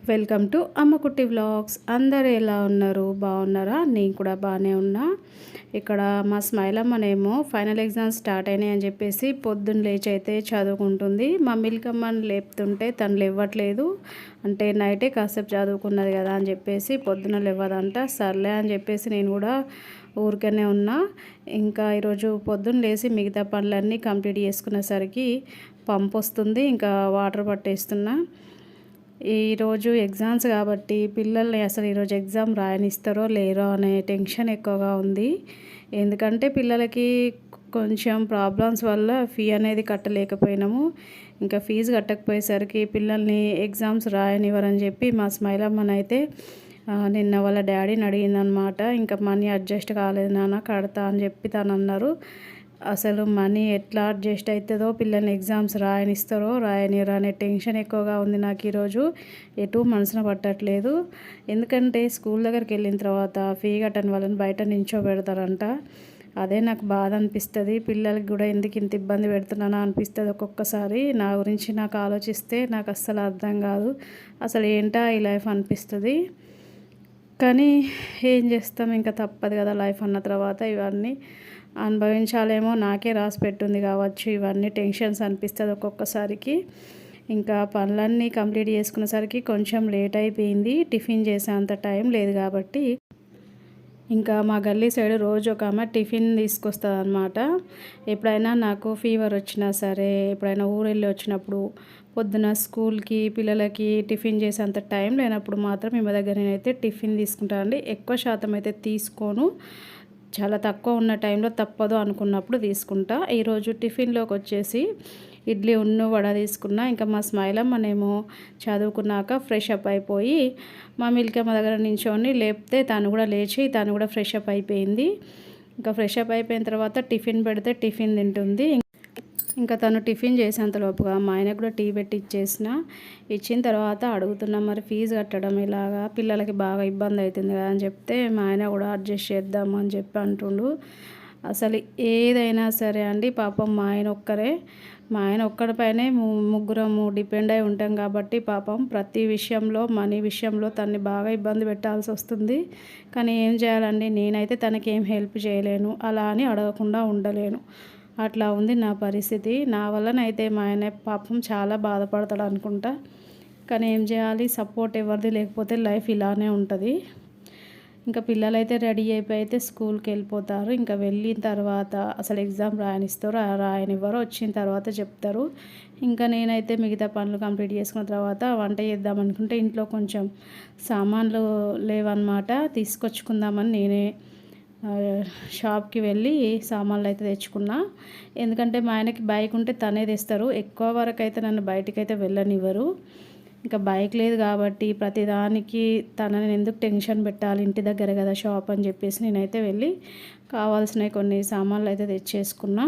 Welcome to అమ్మకుట్టి vlogs. అందరు ఎలా ఉన్నారు? బాగున్నారా? నేను కూడా బాగానే ఉన్నా. ఇక్కడ మా స్మైలమ్మనేమో ఫైనల్ ఎగ్జామ్స్ స్టార్ట్ అయినాయి అని చెప్పేసి పొద్దున్న లేచి అయితే చదువుకుంటుంది. మా మిల్కమ్మని లేపుతుంటే తను లేవట్లేదు. అంటే నైటే కాసేపు చదువుకున్నది కదా అని చెప్పేసి పొద్దున లేవదంట. సర్లే అని చెప్పేసి నేను కూడా ఊరికనే ఉన్నా. ఇంకా ఈరోజు పొద్దున్న లేచి మిగతా పనులన్నీ కంప్లీట్ చేసుకునేసరికి పంపు వస్తుంది. ఇంకా వాటర్ పట్టేస్తున్నా. ఈరోజు ఎగ్జామ్స్ కాబట్టి పిల్లల్ని అసలు ఈరోజు ఎగ్జామ్ రాయనిస్తారో లేరో అనే టెన్షన్ ఎక్కువగా ఉంది. ఎందుకంటే పిల్లలకి కొంచెం ప్రాబ్లమ్స్ వల్ల ఫీ అనేది కట్టలేకపోయినాము. ఇంకా ఫీజు కట్టకపోయేసరికి పిల్లల్ని ఎగ్జామ్స్ రాయనివ్వరని చెప్పి మా స్మైలమ్మని అయితే నిన్న వాళ్ళ డాడీని అడిగిందనమాట. ఇంకా మనీ అడ్జస్ట్ కాలేదు నాన్న, కడతా అని చెప్పి తను అన్నారు. అసలు మనీ ఎట్లా అడ్జస్ట్ అవుతుందో, పిల్లల్ని ఎగ్జామ్స్ రాయనిస్తారో రాయనిరో అనే టెన్షన్ ఎక్కువగా ఉంది నాకు ఈరోజు. ఎటు మనసున పట్టట్లేదు. ఎందుకంటే స్కూల్ దగ్గరికి వెళ్ళిన తర్వాత ఫీ కట్టని వాళ్ళని బయట నించోబెడతారంట. అదే నాకు బాధ అనిపిస్తుంది. పిల్లలకి కూడా ఎందుకు ఇంత ఇబ్బంది పెడుతున్నానా అనిపిస్తుంది ఒక్కొక్కసారి. నా గురించి నాకు ఆలోచిస్తే నాకు అస్సలు అర్థం కాదు. అసలు ఏంటా ఈ లైఫ్ అనిపిస్తుంది. కానీ ఏం చేస్తాం, ఇంకా తప్పదు కదా. లైఫ్ అన్న తర్వాత ఇవన్నీ అనుభవించాలేమో, నాకే రాసి పెట్టుంది కావచ్చు. ఇవన్నీ టెన్షన్స్ అనిపిస్తుంది ఒక్కొక్కసారికి. ఇంకా పనులన్నీ కంప్లీట్ చేసుకునేసరికి కొంచెం లేట్ అయిపోయింది. టిఫిన్ చేసేంత టైం లేదు కాబట్టి ఇంకా మా గల్లీ సైడ్ రోజు ఒక ఆమె టిఫిన్ తీసుకొస్తుంది అనమాట. ఎప్పుడైనా నాకు ఫీవర్ వచ్చినా సరే, ఎప్పుడైనా ఊరు వెళ్ళి వచ్చినప్పుడు, పొద్దున స్కూల్కి పిల్లలకి టిఫిన్ చేసేంత టైం లేనప్పుడు మాత్రం ఈమె దగ్గర నేనైతే టిఫిన్ తీసుకుంటానండి. ఎక్కువ శాతం అయితే తీసుకోను. చాలా తక్కువ ఉన్న టైంలో తప్పదు అనుకున్నప్పుడు తీసుకుంటా. ఈరోజు టిఫిన్లోకి వచ్చేసి ఇడ్లీ వడ తీసుకున్నా. ఇంకా మా స్మైలమ్మనేమో చదువుకున్నాక ఫ్రెష్ అప్ అయిపోయి మా మిల్కమ్మ దగ్గర నించొని లేపితే తను కూడా లేచి తను కూడా ఫ్రెష్ అప్ అయిపోయింది. ఇంకా ఫ్రెష్ అప్ అయిపోయిన తర్వాత టిఫిన్ పెడితే టిఫిన్ తింటుంది. ఇంకా తను టిఫిన్ చేసేంతలోపుగా మా ఆయనకు కూడా టీ పెట్టి ఇచ్చిన తర్వాత అడుగుతున్నా, మరి ఫీజు కట్టడం ఇలాగా పిల్లలకి బాగా ఇబ్బంది అవుతుంది కదా అని చెప్తే మా ఆయన కూడా అడ్జస్ట్ చేద్దాము అని చెప్పి అంటుండు. అసలు ఏదైనా సరే అండి, పాపం మా ఆయన ఒక్కడిపైనే ముగ్గురము డిపెండ్ అయి ఉంటాం కాబట్టి పాపం ప్రతి విషయంలో, మనీ విషయంలో తనని బాగా ఇబ్బంది పెట్టాల్సి వస్తుంది. కానీ ఏం చేయాలండి, నేనైతే తనకి ఏం హెల్ప్ చేయలేను, అలా అని అడగకుండా ఉండలేను. అట్లా ఉంది నా పరిస్థితి. నా వల్లనైతే మా ఆయన పాపం చాలా బాధపడతాడు అనుకుంటా. కానీ ఏం చేయాలి, సపోర్ట్ ఎవరిది లేకపోతే లైఫ్ ఇలానే ఉంటుంది. ఇంకా పిల్లలైతే రెడీ అయిపోయి అయితే స్కూల్కి వెళ్ళిపోతారు. ఇంకా వెళ్ళిన తర్వాత అసలు ఎగ్జామ్ రాయనిస్తారో రాయనివ్వరో వచ్చిన తర్వాత చెప్తారు. ఇంకా నేనైతే మిగతా పనులు కంప్లీట్ చేసుకున్న తర్వాత వంట చేద్దాం అనుకుంటే ఇంట్లో కొంచెం సామాన్లు లేవన్నమాట. తీసుకొచ్చుకుందామని నేనే షాప్కి వెళ్ళి సామాన్లు అయితే తెచ్చుకున్నా. ఎందుకంటే మా ఆయనకి బైక్ ఉంటే తనే తెస్తారు. ఎక్కువ వరకు అయితే నన్ను బయటికి అయితే వెళ్ళనివ్వరు. ఇంకా బైక్ లేదు కాబట్టి ప్రతిదానికి తనని ఎందుకు టెన్షన్ పెట్టాలి, ఇంటి దగ్గర కదా షాప్ అని చెప్పేసి నేనైతే వెళ్ళి కావాల్సినవి కొన్ని సామాన్లు అయితే తెచ్చేసుకున్నా.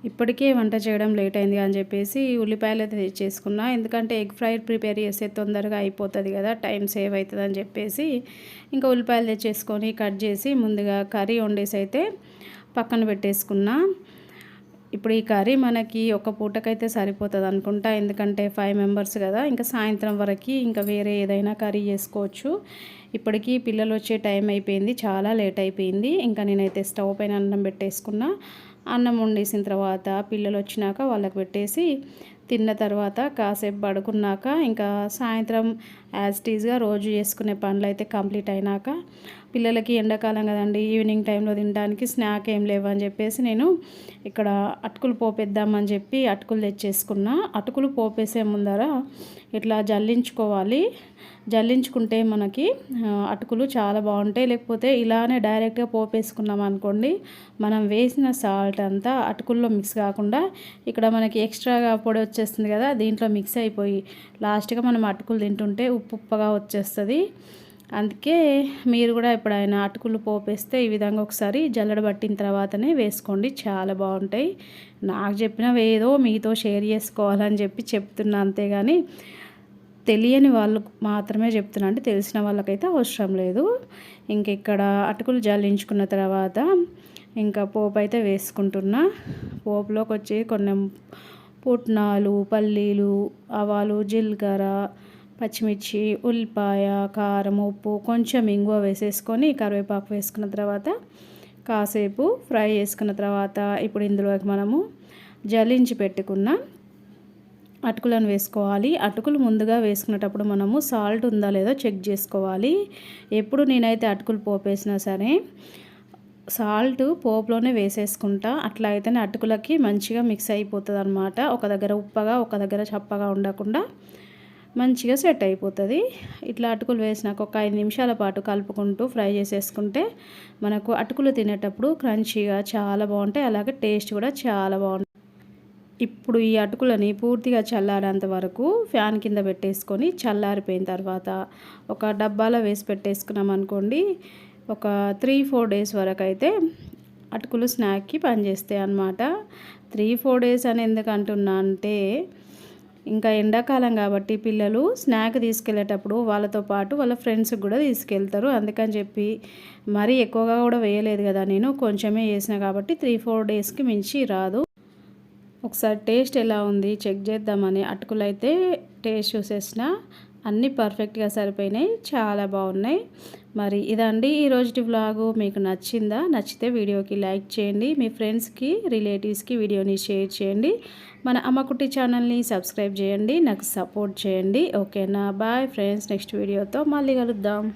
ఇప్పటికే వంట చేయడం లేట్ అయింది అని చెప్పేసి ఉల్లిపాయలు అయితే తెచ్చేసుకున్నా. ఎందుకంటే ఎగ్ ఫ్రై ప్రిపేర్ చేస్తే తొందరగా అయిపోతుంది కదా, టైం సేవ్ అవుతుంది అని చెప్పేసి ఇంకా ఉల్లిపాయలు తెచ్చేసుకొని కట్ చేసి ముందుగా కర్రీ వండేసి అయితే పక్కన పెట్టేసుకున్నా. ఇప్పుడు ఈ కర్రీ మనకి ఒక పూటకైతే సరిపోతుంది అనుకుంటా. ఎందుకంటే 5 మెంబర్స్ కదా, ఇంకా సాయంత్రం వరకు ఇంకా వేరే ఏదైనా కర్రీ చేసుకోవచ్చు. ఇప్పటికీ పిల్లలు వచ్చే టైం అయిపోయింది, చాలా లేట్ అయిపోయింది. ఇంకా నేనైతే స్టవ్ పైన అన్నం పెట్టేసుకున్నా. అన్నం వండేసిన తర్వాత పిల్లలు వచ్చినాక వాళ్ళకి పెట్టేసి తిన్న తర్వాత కాసేపు పడుకున్నాక ఇంకా సాయంత్రం యాజ్ టీజ్గా రోజు చేసుకునే పనులు అయితే కంప్లీట్ అయినాక పిల్లలకి ఎండాకాలం కదండి, ఈవినింగ్ టైంలో తినడానికి స్నాక్ ఏం లేవని చెప్పేసి నేను ఇక్కడ అటుకులు పోపేద్దామని చెప్పి అటుకులు తెచ్చేసుకున్నా. అటుకులు పోపేసే ముందర ఇట్లా జల్లించుకోవాలి. జల్లించుకుంటే మనకి అటుకులు చాలా బాగుంటాయి. లేకపోతే ఇలానే డైరెక్ట్గా పోపేసుకున్నాం అనుకోండి, మనం వేసిన సాల్ట్ అంతా అటుకుల్లో మిక్స్ కాకుండా ఇక్కడ మనకి ఎక్స్ట్రాగా పొడి వచ్చేస్తుంది కదా, దీంట్లో మిక్స్ అయిపోయి లాస్ట్గా మనం అటుకులు తింటుంటే ఉప్పుగా వచ్చేస్తుంది. అందుకే మీరు కూడా ఎప్పుడైనా అటుకులు పోపేస్తే ఈ విధంగా ఒకసారి జల్లెడ పట్టిన తర్వాతనే వేసుకోండి, చాలా బాగుంటాయి. నాకు చెప్పినవి ఏదో మీతో షేర్ చేసుకోవాలని చెప్పి చెప్తున్నా, అంతేగాని తెలియని వాళ్ళు మాత్రమే చెప్తున్నా, అంటే తెలిసిన వాళ్ళకైతే అవసరం లేదు. ఇంక ఇక్కడ అటుకులు జల్లించుకున్న తర్వాత ఇంకా పోపు అయితే వేసుకుంటున్నా. పోపులోకి వచ్చి కొన్ని పుట్నాలు, పల్లీలు, ఆవాలు, జీలకర్ర, పచ్చిమిర్చి, ఉల్లిపాయ, కారం, ఉప్పు, కొంచెం ఇంగువ వేసేసుకొని కరివేపాకు వేసుకున్న తర్వాత కాసేపు ఫ్రై చేసుకున్న తర్వాత ఇప్పుడు ఇందులోకి మనము జల్లించి పెట్టుకున్న అటుకులను వేసుకోవాలి. అటుకులు ముందుగా వేసుకునేటప్పుడు మనము సాల్ట్ ఉందా లేదో చెక్ చేసుకోవాలి. ఎప్పుడు నేనైతే అటుకులు పోపేసినా సరే సాల్ట్ పోపులోనే వేసేసుకుంటా. అట్లా అయితేనే అటుకులకి మంచిగా మిక్స్ అయిపోతుంది అనమాట. ఒక దగ్గర ఉప్పగా ఒక దగ్గర చప్పగా ఉండకుండా మంచిగా సెట్ అయిపోతుంది. ఇట్లా అటుకులు వేసినాక ఒక 5 నిమిషాల పాటు కలుపుకుంటూ ఫ్రై చేసేసుకుంటే మనకు అటుకులు తినేటప్పుడు క్రంచీగా చాలా బాగుంటాయి. అలాగే టేస్ట్ కూడా చాలా బాగుంటుంది. ఇప్పుడు ఈ అటుకులని పూర్తిగా చల్లారేంత వరకు ఫ్యాన్ కింద పెట్టేసుకొని చల్లారిపోయిన తర్వాత ఒక డబ్బాలో వేసి పెట్టేసుకున్నాం అనుకోండి, ఒక 3-4 డేస్ వరకు అయితే అటుకులు స్నాక్కి పనిచేస్తాయి అన్నమాట. 3-4 డేస్ అని ఎందుకు అంటున్నా అంటే ఇంకా ఎండాకాలం కాబట్టి పిల్లలు స్నాక్ తీసుకెళ్ళేటప్పుడు వాళ్ళతో పాటు వాళ్ళ ఫ్రెండ్స్కి కూడా తీసుకెళ్తారు. అందుకని చెప్పి మరీ ఎక్కువగా కూడా వేయలేదు కదా, నేను కొంచెమే వేసిన కాబట్టి 3-4 డేస్కి మించి రాదు. ఒకసారి టేస్ట్ ఎలా ఉంది చెక్ చేద్దామని అటుకులు అయితే టేస్ట్ చూసేసిన అన్నీ పర్ఫెక్ట్గా సరిపోయినాయి, చాలా బాగున్నాయి. మరి ఇదండి ఈరోజుటి వ్లాగు. మీకు నచ్చిందా? నచ్చితే వీడియోకి లైక్ చేయండి, మీ ఫ్రెండ్స్కి రిలేటివ్స్కి వీడియోని షేర్ చేయండి, మన అమ్మకుట్టి ఛానల్ని సబ్స్క్రైబ్ చేయండి, నాకు సపోర్ట్ చేయండి. ఓకేనా? బాయ్ ఫ్రెండ్స్, నెక్స్ట్ వీడియోతో మళ్ళీ కలుద్దాం.